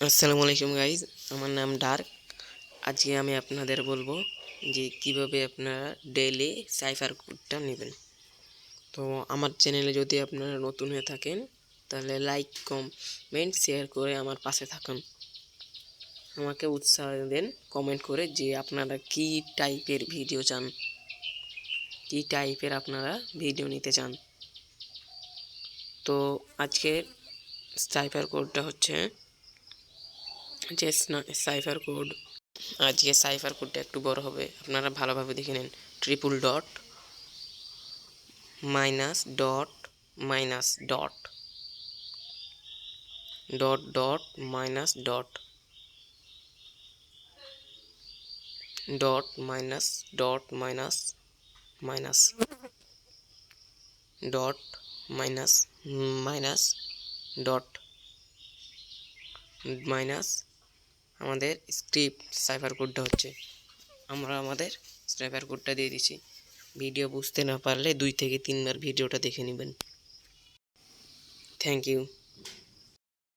আসসালামু আলাইকুম গাইজ, আমার নাম ডার্ক। আজকে আমি আপনাদের বলবো যে কিভাবে আপনারা ডেইলি সাইফার কোডটা নেবেন। তো আমার চ্যানেলে যদি আপনারা নতুন হয়ে থাকেন তাহলে লাইক, কমেন্ট, শেয়ার করে আমার পাশে থাকুন। আমাকে উৎসাহ দেন কমেন্ট করে যে আপনারা কী টাইপের ভিডিও চান, কী টাইপের আপনারা ভিডিও নিতে চান। তো আজকে সাইফার কোডটা হচ্ছে যে সাইফার কোড। আজকে সাইফার কোডটা একটু বড় হবে, আপনারা ভালোভাবে দেখে নিন। Triple dot minus dot minus dot dot dot minus dot dot minus dot minus minus dot minus minus dot minus আমাদের স্ক্রিপ্ট সাইফার কোডটা হচ্ছে। আমরা আমাদের সাইফার কোডটা দিয়ে দিচ্ছি। ভিডিও বুঝতে না পারলে 2 থেকে 3 বার ভিডিওটা দেখে নেবেন। Thank you.